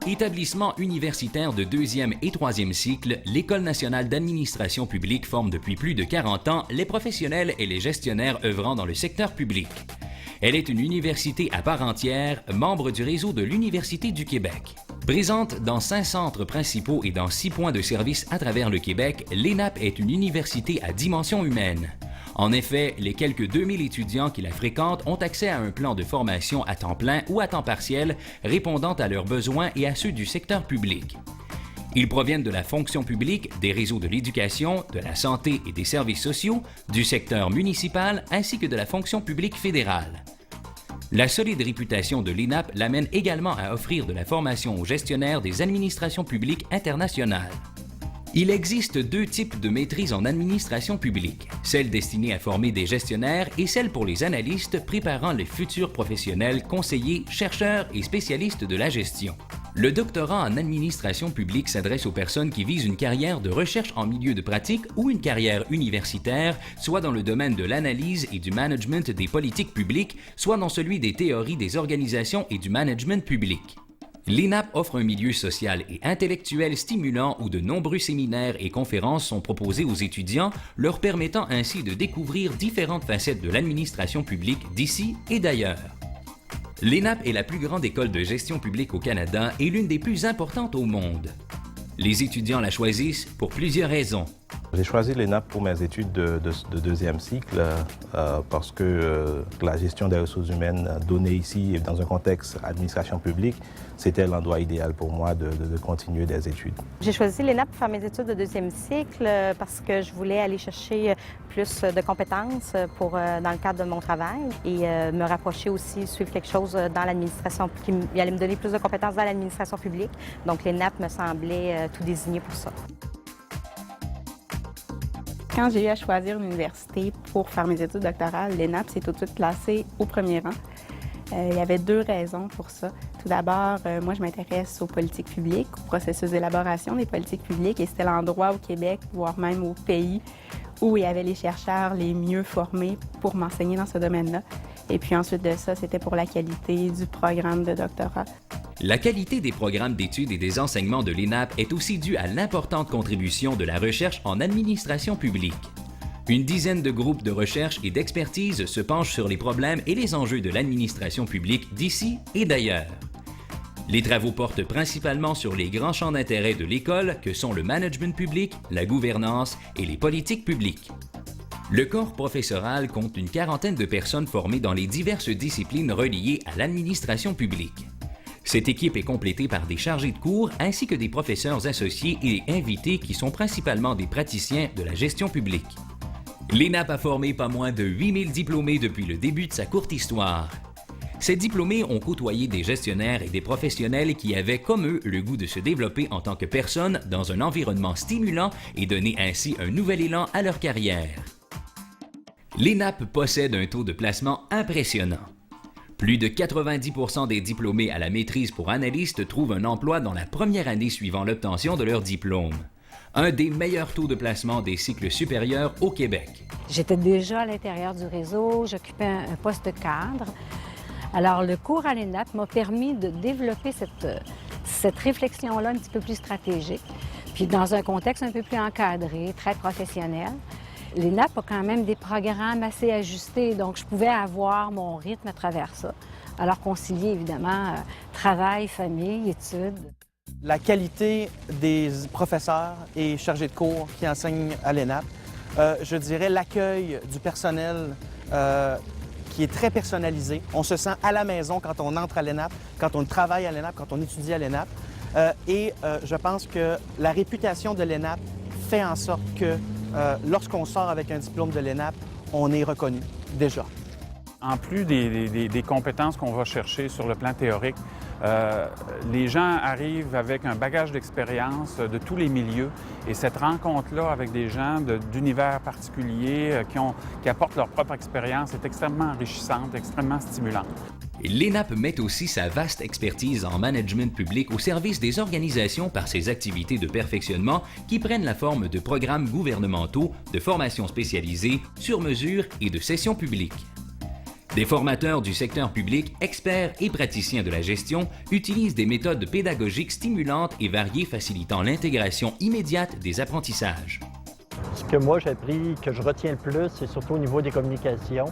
Établissement universitaire de deuxième et troisième cycle, l'École nationale d'administration publique forme depuis plus de 40 ans les professionnels et les gestionnaires œuvrant dans le secteur public. Elle est une université à part entière, membre du réseau de l'Université du Québec. Présente dans 5 centres principaux et dans 6 points de service à travers le Québec, l'ENAP est une université à dimension humaine. En effet, les quelques 2000 étudiants qui la fréquentent ont accès à un plan de formation à temps plein ou à temps partiel répondant à leurs besoins et à ceux du secteur public. Ils proviennent de la fonction publique, des réseaux de l'éducation, de la santé et des services sociaux, du secteur municipal ainsi que de la fonction publique fédérale. La solide réputation de l'ENAP l'amène également à offrir de la formation aux gestionnaires des administrations publiques internationales. Il existe 2 types de maîtrise en administration publique, celle destinée à former des gestionnaires et celle pour les analystes préparant les futurs professionnels, conseillers, chercheurs et spécialistes de la gestion. Le doctorat en administration publique s'adresse aux personnes qui visent une carrière de recherche en milieu de pratique ou une carrière universitaire, soit dans le domaine de l'analyse et du management des politiques publiques, soit dans celui des théories des organisations et du management public. L'ENAP offre un milieu social et intellectuel stimulant où de nombreux séminaires et conférences sont proposés aux étudiants, leur permettant ainsi de découvrir différentes facettes de l'administration publique d'ici et d'ailleurs. L'ENAP est la plus grande école de gestion publique au Canada et l'une des plus importantes au monde. Les étudiants la choisissent pour plusieurs raisons. J'ai choisi l'ENAP pour mes études de deuxième cycle parce que la gestion des ressources humaines donnée ici dans un contexte administration publique, c'était l'endroit idéal pour moi de continuer des études. J'ai choisi l'ENAP pour faire mes études de deuxième cycle parce que je voulais aller chercher plus de compétences dans le cadre de mon travail et me rapprocher aussi, suivre quelque chose dans l'administration qui allait me donner plus de compétences dans l'administration publique. Donc l'ENAP me semblait tout désigné pour ça. Quand j'ai eu à choisir une université pour faire mes études doctorales, l'ENAP s'est tout de suite placée au premier rang. Il y avait 2 raisons pour ça. Tout d'abord, moi, je m'intéresse aux politiques publiques, au processus d'élaboration des politiques publiques, et c'était l'endroit au Québec, voire même au pays, où il y avait les chercheurs les mieux formés pour m'enseigner dans ce domaine-là. Et puis ensuite de ça, c'était pour la qualité du programme de doctorat. La qualité des programmes d'études et des enseignements de l'ENAP est aussi due à l'importante contribution de la recherche en administration publique. Une dizaine de groupes de recherche et d'expertise se penchent sur les problèmes et les enjeux de l'administration publique d'ici et d'ailleurs. Les travaux portent principalement sur les grands champs d'intérêt de l'école que sont le management public, la gouvernance et les politiques publiques. Le corps professoral compte une 40aine de personnes formées dans les diverses disciplines reliées à l'administration publique. Cette équipe est complétée par des chargés de cours ainsi que des professeurs associés et invités qui sont principalement des praticiens de la gestion publique. L'ENAP a formé pas moins de 8000 diplômés depuis le début de sa courte histoire. Ces diplômés ont côtoyé des gestionnaires et des professionnels qui avaient, comme eux, le goût de se développer en tant que personne dans un environnement stimulant et donner ainsi un nouvel élan à leur carrière. L'ENAP possède un taux de placement impressionnant. Plus de 90% des diplômés à la maîtrise pour analyste trouvent un emploi dans la première année suivant l'obtention de leur diplôme. Un des meilleurs taux de placement des cycles supérieurs au Québec. J'étais déjà à l'intérieur du réseau, j'occupais un poste de cadre. Alors, le cours à l'ENAP m'a permis de développer cette réflexion-là un petit peu plus stratégique, puis dans un contexte un peu plus encadré, très professionnel. L'ENAP a quand même des programmes assez ajustés, donc je pouvais avoir mon rythme à travers ça. Alors concilier, évidemment, travail, famille, études. La qualité des professeurs et chargés de cours qui enseignent à l'ENAP, je dirais l'accueil du personnel qui est très personnalisé. On se sent à la maison quand on entre à l'ENAP, quand on travaille à l'ENAP, quand on étudie à l'ENAP. Je pense que la réputation de l'ENAP fait en sorte que lorsqu'on sort avec un diplôme de l'ENAP, on est reconnu déjà. En plus des compétences qu'on va chercher sur le plan théorique, les gens arrivent avec un bagage d'expérience de tous les milieux et cette rencontre-là avec des gens d'univers particuliers qui apportent leur propre expérience est extrêmement enrichissante, extrêmement stimulante. L'ENAP met aussi sa vaste expertise en management public au service des organisations par ses activités de perfectionnement qui prennent la forme de programmes gouvernementaux, de formations spécialisées, sur mesure et de sessions publiques. Des formateurs du secteur public, experts et praticiens de la gestion utilisent des méthodes pédagogiques stimulantes et variées facilitant l'intégration immédiate des apprentissages. Ce que moi j'ai appris, que je retiens le plus, c'est surtout au niveau des communications.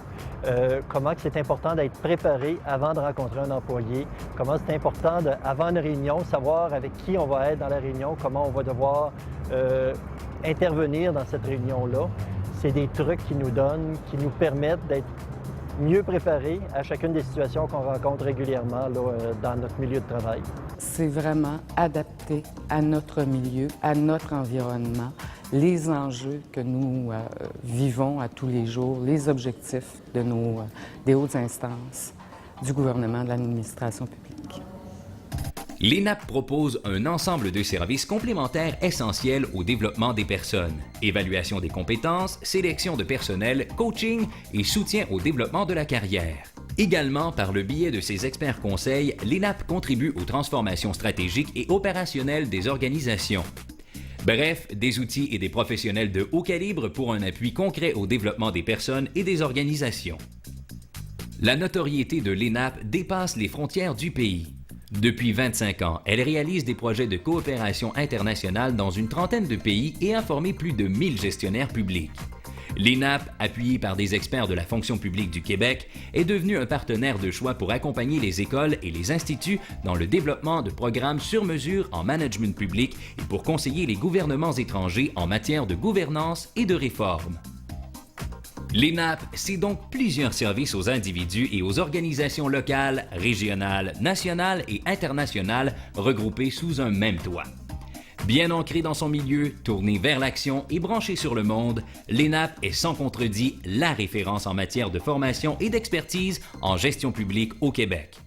Comment c'est important d'être préparé avant de rencontrer un employé. Comment c'est important, avant une réunion, savoir avec qui on va être dans la réunion, comment on va devoir intervenir dans cette réunion-là. C'est des trucs qui nous donnent, qui nous permettent d'être mieux préparés à chacune des situations qu'on rencontre régulièrement là, dans notre milieu de travail. C'est vraiment adapté à notre milieu, à notre environnement, les enjeux que nous vivons à tous les jours, les objectifs de des hautes instances du gouvernement, de l'administration publique. L'ENAP propose un ensemble de services complémentaires essentiels au développement des personnes. Évaluation des compétences, sélection de personnel, coaching et soutien au développement de la carrière. Également, par le biais de ses experts conseils, l'ENAP contribue aux transformations stratégiques et opérationnelles des organisations. Bref, des outils et des professionnels de haut calibre pour un appui concret au développement des personnes et des organisations. La notoriété de l'ENAP dépasse les frontières du pays. Depuis 25 ans, elle réalise des projets de coopération internationale dans une trentaine de pays et a formé plus de 1000 gestionnaires publics. L'ENAP, appuyée par des experts de la fonction publique du Québec, est devenue un partenaire de choix pour accompagner les écoles et les instituts dans le développement de programmes sur mesure en management public et pour conseiller les gouvernements étrangers en matière de gouvernance et de réforme. L'ENAP, c'est donc plusieurs services aux individus et aux organisations locales, régionales, nationales et internationales regroupés sous un même toit. Bien ancré dans son milieu, tourné vers l'action et branché sur le monde, l'ENAP est sans contredit la référence en matière de formation et d'expertise en gestion publique au Québec.